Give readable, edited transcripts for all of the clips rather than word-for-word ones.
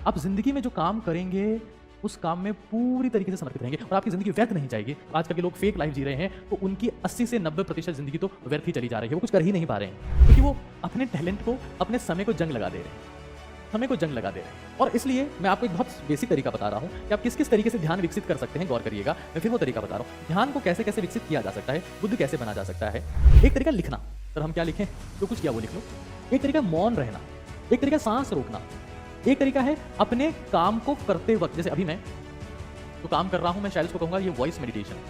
आप जिंदगी में जो काम करेंगे उस काम में पूरी तरीके से समर्पित रहेंगे और आपकी जिंदगी व्यर्थ नहीं जाएगी। आजकल के लोग फेक लाइफ जी रहे हैं तो उनकी 80 से 90% जिंदगी तो व्यर्थ ही चली जा रही है, वो कुछ कर ही नहीं पा रहे हैं क्योंकि वो अपने टैलेंट को, अपने समय को जंग लगा दे रहे हैं, समय को जंग लगा दे रहे हैं। और इसलिए मैं आपको एक बहुत बेसिक तरीका बता रहा हूं कि आप किस किस तरीके से ध्यान विकसित कर सकते हैं, गौर करिएगा। मैं फिर वो तरीका बता रहा हूं, ध्यान को कैसे कैसे विकसित किया जा सकता है, बुद्ध कैसे बना जा सकता है। एक तरीका लिखना, सर हम क्या लिखें, जो कुछ किया वो लिख लो। एक तरीका मौन रहना, एक तरीका सांस रोकना, एक तरीका है अपने काम को करते वक्त, जैसे अभी मैं जो काम कर रहा हूं, मैं शायद उसको कहूंगा ये वॉइस मेडिटेशन,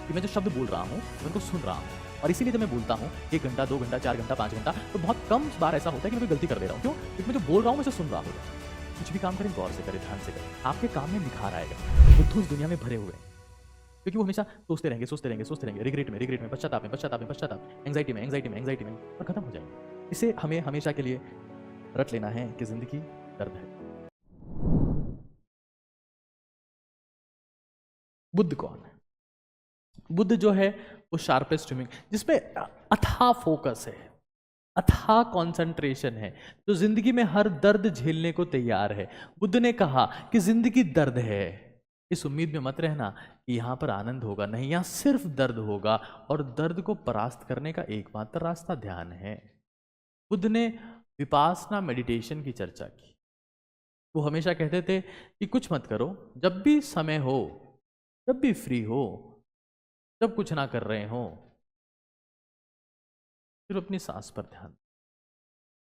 कि मैं जो शब्द बोल रहा हूं मैं उनको सुन रहा हूं। और इसीलिए जब मैं बोलता हूं 1 घंटा, 2 घंटा, 4 घंटा, 5 घंटा, तो बहुत कम बार ऐसा होता है कि मैं कोई गलती कर दे रहा हूं। क्यों? क्योंकि मैं जो बोल रहा हूं मैं उसे सुन रहा हूं। कुछ भी काम करें गौर से करें, ध्यान से करें, आपके काम में निखार आएगा। बुद्धू इस दुनिया में भरे हुए हैं क्योंकि वो हमेशा सोचते रहेंगे, सोचते रहेंगे, सोचते रहेंगे, रिग्रेट में, पश्चाताप में, पश्चाताप में, पश्चाताप, एंग्जाइटी में, एंग्जाइटी में, एंग्जाइटी में, और खत्म हो जाएंगे। इसे हमें हमेशा के लिए रट लेना है कि जिंदगी दर्द है। बुद्ध कौन है? बुद्ध जो है वो शार्पेस्ट स्विमिंग, जिसपे अथाह फोकस है, अथाह कंसंट्रेशन है, जो जिंदगी में हर दर्द झेलने को तैयार है। बुद्ध ने कहा कि जिंदगी दर्द है, इस उम्मीद में मत रहना कि यहां पर आनंद होगा, नहीं, यहां सिर्फ दर्द होगा और दर्द को परास्त करने का एकमात्र रास्ता ध्यान है। बुद्ध ने विपासना मेडिटेशन की चर्चा की। वो हमेशा कहते थे कि कुछ मत करो, जब भी समय हो, जब भी फ्री हो, जब कुछ ना कर रहे हो, फिर अपनी सांस पर ध्यान।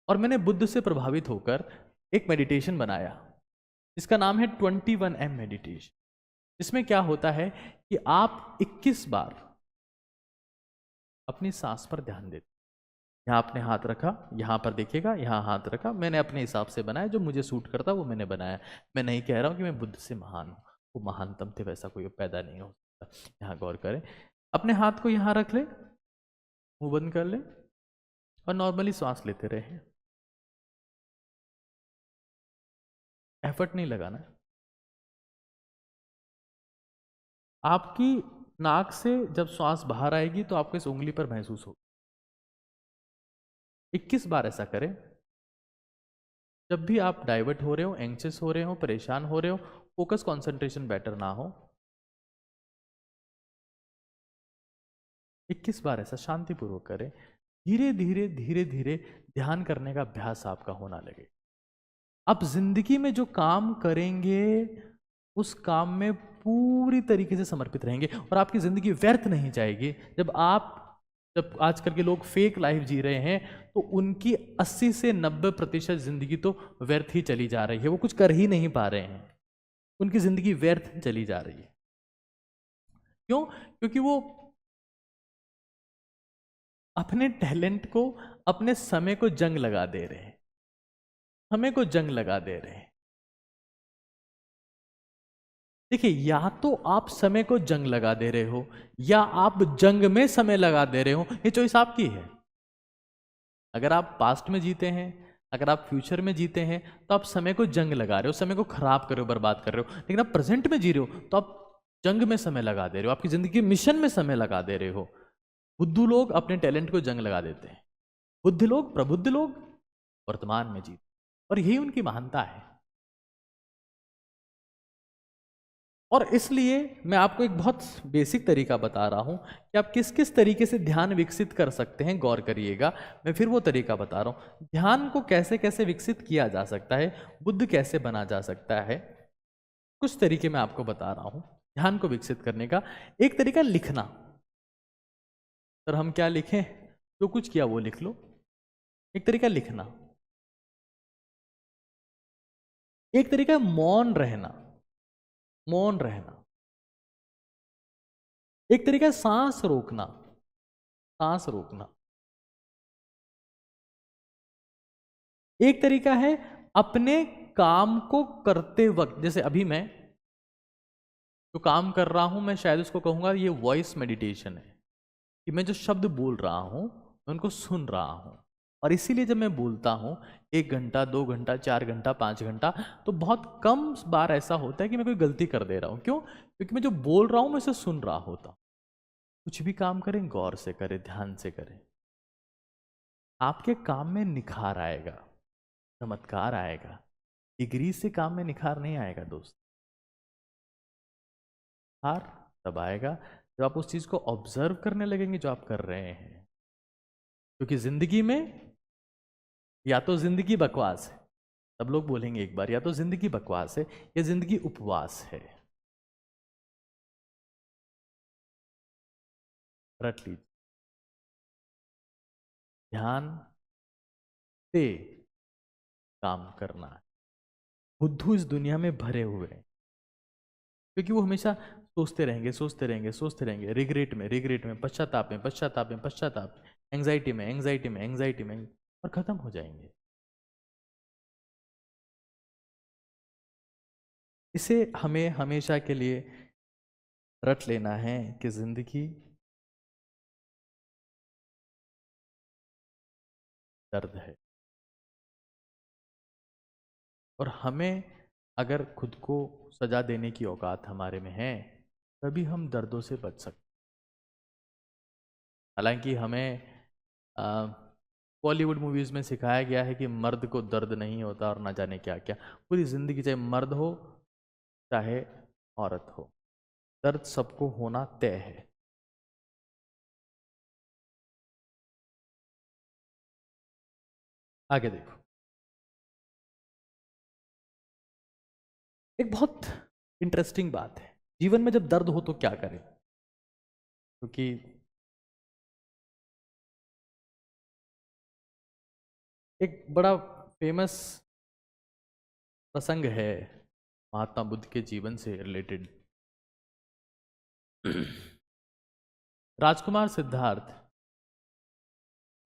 और मैंने बुद्ध से प्रभावित होकर एक मेडिटेशन बनाया जिसका नाम है 21M मेडिटेशन। इसमें क्या होता है कि आप 21 बार अपनी सांस पर ध्यान देते। यहां आपने हाथ रखा, यहां पर देखिएगा, यहां हाथ रखा, मैंने अपने हिसाब से बनाया, जो मुझे सूट करता वो मैंने बनाया। मैं नहीं कह रहा हूं कि मैं बुद्ध से महान हूं, वो महानतम थे, वैसा कोई पैदा नहीं हो सकता। यहां गौर करें, अपने हाथ को यहां रख ले, मुंह बंद कर ले और नॉर्मली सांस लेते रहे। एफर्ट नहीं लगाना। आपकी नाक से जब श्वास बाहर आएगी तो आपको इस उंगली पर महसूस होगा। 21 बार ऐसा करें। जब भी आप डाइवर्ट हो रहे हो, एंग्शियस हो रहे हो, परेशान हो रहे हो, फोकस कंसंट्रेशन बेटर ना हो, 21 बार ऐसा शांतिपूर्वक करें। धीरे धीरे धीरे धीरे ध्यान करने का अभ्यास आपका होना लगे। आप जिंदगी में जो काम करेंगे उस काम में पूरी तरीके से समर्पित रहेंगे और आपकी जिंदगी व्यर्थ नहीं जाएगी। जब आजकल के लोग फेक लाइफ जी रहे हैं तो उनकी 80 से 90% जिंदगी तो व्यर्थ ही चली जा रही है, वो कुछ कर ही नहीं पा रहे हैं, उनकी जिंदगी व्यर्थ चली जा रही है। क्यों? क्योंकि वो अपने टैलेंट को, अपने समय को जंग लगा दे रहे हैं, समय को जंग लगा दे रहे हैं। देखिए, या तो आप समय को जंग लगा दे रहे हो या आप जंग में समय लगा दे रहे हो, ये चॉइस आपकी है। अगर आप पास्ट में जीते हैं, अगर आप फ्यूचर में जीते हैं तो आप समय को जंग लगा रहे हो, समय को खराब कर रहे हो, बर्बाद कर रहे हो। लेकिन आप प्रेजेंट में जी रहे हो तो आप जंग में समय लगा दे रहे हो, आपकी जिंदगी मिशन में समय लगा दे रहे हो। बुद्धू लोग अपने टैलेंट को जंग लगा देते हैं, बुद्ध लोग, प्रबुद्ध लोग वर्तमान में जीते, और यही उनकी महानता है। और इसलिए मैं आपको एक बहुत बेसिक तरीका बता रहा हूं कि आप किस किस तरीके से ध्यान विकसित कर सकते हैं, गौर करिएगा। मैं फिर वो तरीका बता रहा हूं, ध्यान को कैसे कैसे विकसित किया जा सकता है, बुद्ध कैसे बना जा सकता है। कुछ तरीके मैं आपको बता रहा हूं ध्यान को विकसित करने का। एक तरीका लिखना, सर हम क्या लिखें, जो कुछ किया वो लिख लो। एक तरीका लिखना, एक तरीका मौन रहना, मौन रहना, एक तरीका सांस रोकना, सांस रोकना, एक तरीका है अपने काम को करते वक्त, जैसे अभी मैं जो काम कर रहा हूं मैं शायद उसको कहूंगा ये वॉइस मेडिटेशन है, कि मैं जो शब्द बोल रहा हूं मैं उनको सुन रहा हूं। और इसीलिए जब मैं बोलता हूं 1 घंटा, 2 घंटा, 4 घंटा, 5 घंटा, तो बहुत कम बार ऐसा होता है कि मैं कोई गलती कर दे रहा हूं। क्यों? क्योंकि मैं जो बोल रहा हूं मैं उसे सुन रहा होता हूं। कुछ भी काम करें गौर से करें, ध्यान से करें, आपके काम में निखार आएगा, चमत्कार आएगा। डिग्री से काम में निखार नहीं आएगा दोस्त। निखार तब आएगा जब आप उस चीज को ऑब्जर्व करने लगेंगे जो आप कर रहे हैं। क्योंकि जिंदगी में या तो जिंदगी बकवास है, सब लोग बोलेंगे एक बार, या तो जिंदगी बकवास है या जिंदगी उपवास है। रट लीजिए, ध्यान से काम करना है। बुद्धू इस दुनिया में भरे हुए हैं क्योंकि वो हमेशा सोचते रहेंगे, सोचते रहेंगे, सोचते रहेंगे, रिग्रेट में, पश्चाताप में, पश्चाताप में, पश्चाताप, एंग्जाइटी में, एंग्जाइटी में, एंग्जाइटी में, और खत्म हो जाएंगे। इसे हमें हमेशा के लिए रट लेना है कि जिंदगी दर्द है, और हमें अगर खुद को सजा देने की औकात हमारे में है तभी हम दर्दों से बच सकते। हालांकि हमें बॉलीवुड मूवीज में सिखाया गया है कि मर्द को दर्द नहीं होता और ना जाने क्या क्या। पूरी जिंदगी चाहे मर्द हो चाहे औरत हो, दर्द सबको होना तय है। आगे देखो, एक बहुत इंटरेस्टिंग बात है, जीवन में जब दर्द हो तो क्या करें। क्योंकि एक बड़ा फेमस प्रसंग है महात्मा बुद्ध के जीवन से रिलेटेड। राजकुमार सिद्धार्थ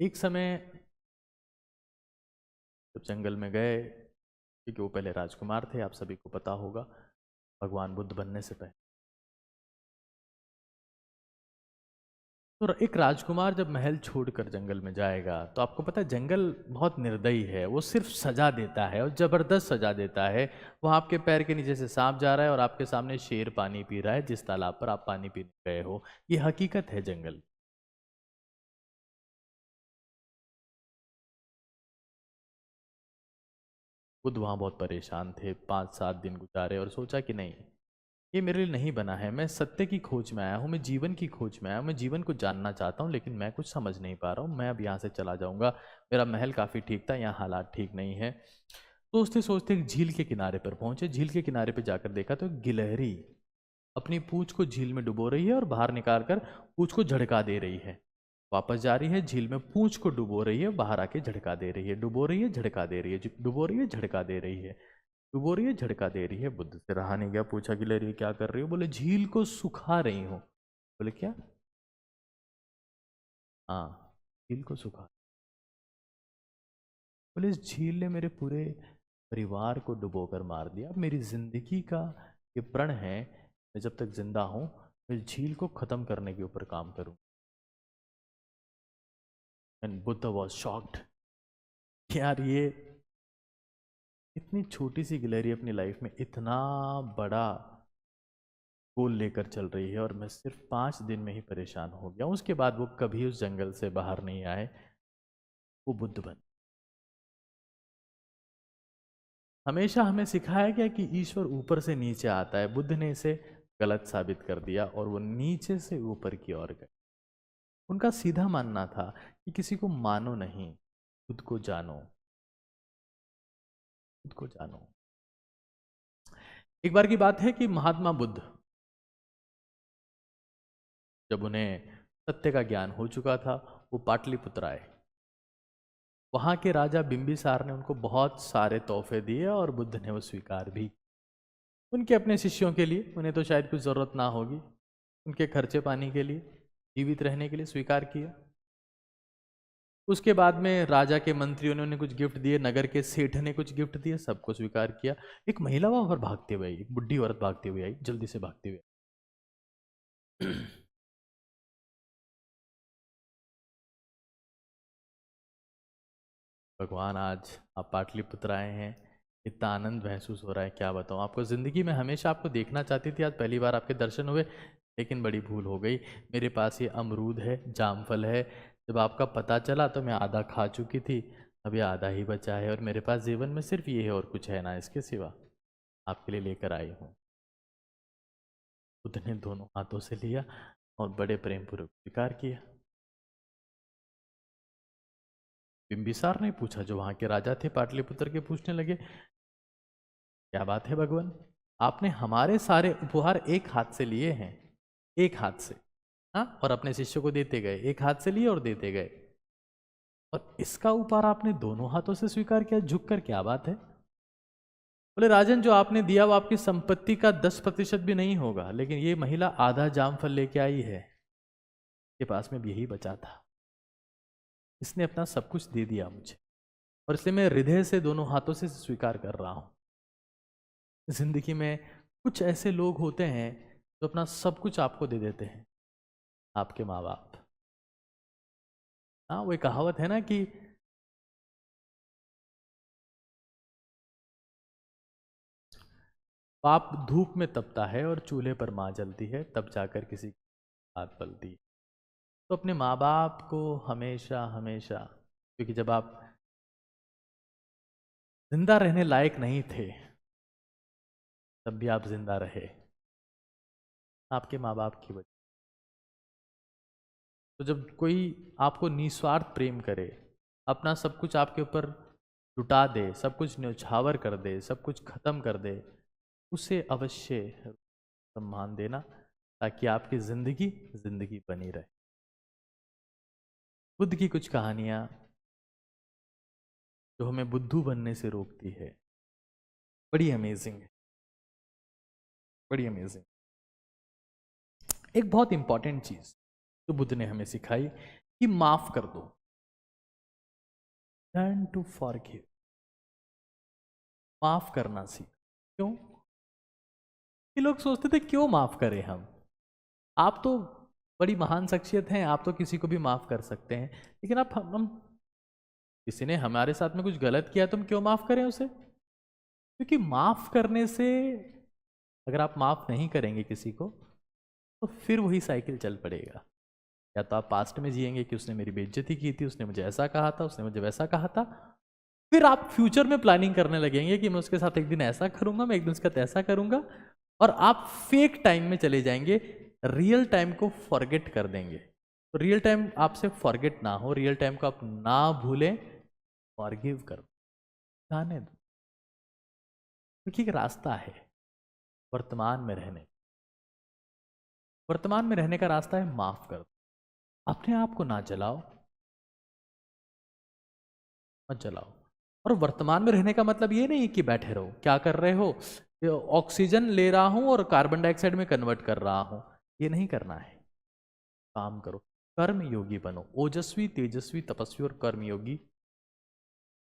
एक समय जब जंगल में गए, क्योंकि वो पहले राजकुमार थे, आप सभी को पता होगा भगवान बुद्ध बनने से पहले। तो एक राजकुमार जब महल छोड़कर जंगल में जाएगा तो आपको पता है जंगल बहुत निर्दयी है, वो सिर्फ सजा देता है और जबरदस्त सजा देता है। वहां आपके पैर के नीचे से सांप जा रहा है और आपके सामने शेर पानी पी रहा है जिस तालाब पर आप पानी पीने गए हो। ये हकीकत है जंगल। बुद्ध वहां बहुत परेशान थे, 5-7 दिन गुजारे और सोचा कि नहीं, ये मेरे लिए नहीं बना है। मैं सत्य की खोज में आया हूँ, मैं जीवन की खोज में आया हूँ, मैं जीवन को जानना चाहता हूँ, लेकिन मैं कुछ समझ नहीं पा रहा हूँ। मैं अब यहाँ से चला जाऊँगा। मेरा महल काफ़ी ठीक था, यहाँ हालात ठीक नहीं है। सोचते सोचते एक झील के किनारे पर पहुंचे। झील के किनारे पर जाकर देखा तो एक गिलहरी अपनी पूंछ को झील में डुबो रही है और बाहर निकाल कर पूंछ को झड़का दे रही है। वापस जा रही है, झील में पूंछ को डुबो रही है, बाहर आके झड़का दे रही है, डुबो रही है, झड़का दे रही है, डुबो रही है, झड़का दे रही है, डुबो रही है, झड़का दे रही है। बुद्ध से रहा नहीं गया, पूछा गिलहरी क्या कर रही हो? बोले झील को सुखा रही हूँ। बोले क्या? हाँ, झील को सुखा। बोले इस झील ने मेरे पूरे परिवार को डुबोकर मार दिया। अब मेरी जिंदगी का ये प्रण है, मैं जब तक जिंदा हूं मैं झील को खत्म करने के ऊपर काम करूं। And Buddha was shocked. यार ये इतनी छोटी सी गिलहरी अपनी लाइफ में इतना बड़ा गोल लेकर चल रही है और मैं सिर्फ 5 दिन में ही परेशान हो गया। उसके बाद वो कभी उस जंगल से बाहर नहीं आए, वो बुद्ध बन। हमेशा हमें सिखाया गया कि ईश्वर ऊपर से नीचे आता है। बुद्ध ने इसे गलत साबित कर दिया और वो नीचे से ऊपर की ओर गए। उनका सीधा मानना था कि किसी को मानो नहीं, खुद को जानो, खुद को जानो। एक बार की बात है कि महात्मा बुद्ध जब उन्हें सत्य का ज्ञान हो चुका था, वो पाटलिपुत्र आए। वहां के राजा बिंबिसार ने उनको बहुत सारे तोहफे दिए और बुद्ध ने वो स्वीकार भी। उनके अपने शिष्यों के लिए, उन्हें तो शायद कुछ जरूरत ना होगी, उनके खर्चे पानी के लिए, जीवित रहने के लिए स्वीकार किया। उसके बाद में राजा के मंत्रियों ने उन्हें कुछ गिफ्ट दिए, नगर के सेठ ने कुछ गिफ्ट दिए, सबको स्वीकार किया। एक महिला वहां पर भागते हुए आई, एक बुढ़ी औरत भागते हुए आई, जल्दी से भागते हुए। भगवान आज आप पाटलिपुत्र आए हैं, इतना आनंद महसूस हो रहा है क्या बताऊं आपको। ज़िंदगी में हमेशा आपको देखना चाहती थी, आज पहली बार आपके दर्शन हुए, लेकिन बड़ी भूल हो गई। मेरे पास ये अमरूद है, जामफल है, जब आपका पता चला तो मैं आधा खा चुकी थी। अभी आधा ही बचा है और मेरे पास जीवन में सिर्फ ये है और कुछ है ना इसके सिवा। आपके लिए लेकर आई हूँ। बुद्ध ने दोनों हाथों से लिया और बड़े प्रेम पूर्वक स्वीकार किया। बिंबिसार ने पूछा, जो वहां के राजा थे पाटलिपुत्र के, पूछने लगे, क्या बात है भगवान, आपने हमारे सारे उपहार एक हाथ से लिए हैं, एक हाथ से, हाँ, और अपने शिष्य को देते गए, एक हाथ से लिए और देते गए, और इसका उपहार आपने दोनों हाथों से स्वीकार किया, झुक कर, क्या बात है? बोले, राजन, जो आपने दिया वो आपकी संपत्ति का 10% भी नहीं होगा, लेकिन ये महिला आधा जामफल लेके आई है, के पास में भी यही बचा था, इसने अपना सब कुछ दे दिया मुझे, और इसलिए मैं हृदय से दोनों हाथों से स्वीकार कर रहा हूं। जिंदगी में कुछ ऐसे लोग होते हैं जो अपना सब कुछ आपको दे देते हैं, आपके माँ बाप। हाँ, वो एक कहावत है ना कि पाप धूप में तपता है और चूल्हे पर माँ जलती है, तब जाकर किसी की बात पलती है। तो अपने माँ बाप को हमेशा हमेशा, क्योंकि जब आप जिंदा रहने लायक नहीं थे तब भी आप जिंदा रहे, आपके माँ बाप की वजह। तो जब कोई आपको निस्वार्थ प्रेम करे, अपना सब कुछ आपके ऊपर लुटा दे, सब कुछ न्यौछावर कर दे, सब कुछ खत्म कर दे, उसे अवश्य सम्मान देना, ताकि आपकी जिंदगी जिंदगी बनी रहे। बुद्ध की कुछ कहानियां जो हमें बुद्धू बनने से रोकती है, बड़ी अमेजिंग है, बड़ी अमेजिंग। एक बहुत इंपॉर्टेंट चीज जो बुद्ध ने हमें सिखाई कि माफ कर दो, लर्न टू फॉरगिव, माफ करना सीख। क्यों? कि लोग सोचते थे क्यों माफ करें हम, आप तो बड़ी महान शख्सियत हैं, आप तो किसी को भी माफ कर सकते हैं, लेकिन आप हम किसी ने हमारे साथ में कुछ गलत किया तो हम क्यों माफ करें उसे? क्योंकि माफ करने से, अगर आप माफ नहीं करेंगे किसी को, तो फिर वही साइकिल चल पड़ेगा। या तो आप पास्ट में जिएंगे कि उसने मेरी बेइज्जती की थी, उसने मुझे ऐसा कहा था, उसने मुझे वैसा कहा था, फिर आप फ्यूचर में प्लानिंग करने लगेंगे कि मैं उसके साथ एक दिन ऐसा करूंगा, मैं एक दिन उसके साथ ऐसा करूंगा, और आप फेक टाइम में चले जाएंगे, रियल टाइम को फॉरगेट कर देंगे। तो रियल टाइम आपसे फॉरगेट ना हो, रियल टाइम को आप ना भूलें, फॉरगिव करो, जाने दो। क्योंकि एक रास्ता है वर्तमान में रहने, वर्तमान में रहने का रास्ता है माफ कर दो। अपने आप को ना जलाओ, मत जलाओ। और वर्तमान में रहने का मतलब ये नहीं कि बैठे रहो, क्या कर रहे हो, ऑक्सीजन ले रहा हूं और कार्बन डाइऑक्साइड में कन्वर्ट कर रहा हूं, ये नहीं करना है। काम करो, कर्म योगी बनो, ओजस्वी तेजस्वी तपस्वी और कर्म योगी,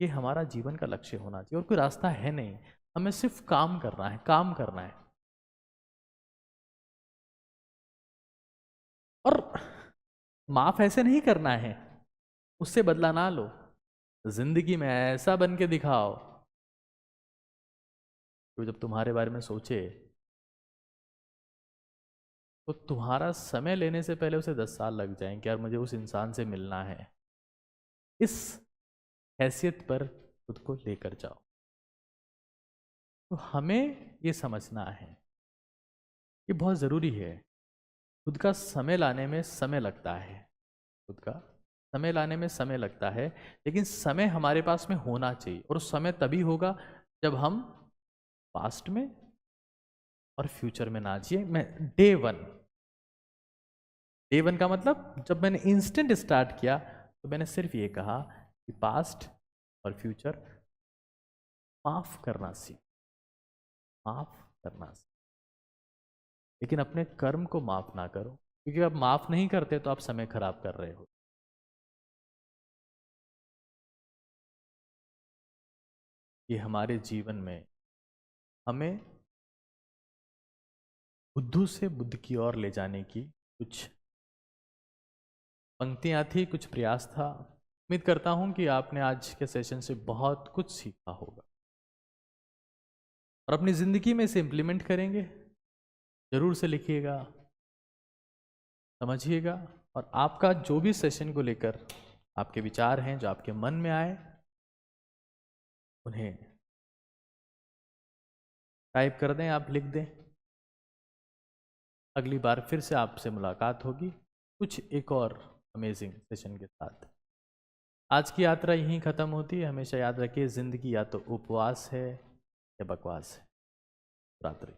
ये हमारा जीवन का लक्ष्य होना चाहिए। और कोई रास्ता है नहीं, हमें सिर्फ काम करना है, काम करना है। और माफ ऐसे नहीं करना है, उससे बदला ना लो, जिंदगी में ऐसा बन के दिखाओ तो जब तुम्हारे बारे में सोचे तो तुम्हारा समय लेने से पहले उसे 10 साल लग जाएंगे, यार मुझे उस इंसान से मिलना है। इस हैसियत पर खुद को लेकर जाओ। तो हमें ये समझना है कि बहुत ज़रूरी है, खुद का समय लाने में समय लगता है, खुद का समय लाने में समय लगता है, लेकिन समय हमारे पास में होना चाहिए। और उस समय तभी होगा जब हम पास्ट में और फ्यूचर में ना जिए। मैं डे वन का मतलब, जब मैंने इंस्टेंट स्टार्ट किया तो मैंने सिर्फ ये कहा कि पास्ट और फ्यूचर माफ करना सीख, माफ करना सीख, लेकिन अपने कर्म को माफ ना करो, क्योंकि आप माफ नहीं करते तो आप समय खराब कर रहे हो। ये हमारे जीवन में हमें बुद्धू से बुद्ध की ओर ले जाने की कुछ पंक्तियां थी, कुछ प्रयास था। उम्मीद करता हूं कि आपने आज के सेशन से बहुत कुछ सीखा होगा और अपनी ज़िंदगी में इसे इम्प्लीमेंट करेंगे। ज़रूर से लिखिएगा, समझिएगा, और आपका जो भी सेशन को लेकर आपके विचार हैं, जो आपके मन में आए, उन्हें टाइप कर दें, आप लिख दें। अगली बार फिर से आपसे मुलाकात होगी कुछ एक और अमेजिंग सेशन के साथ। आज की यात्रा यहीं ख़त्म होती है। हमेशा याद रखिए, ज़िंदगी या तो उपवास है या बकवास है। रात्रि।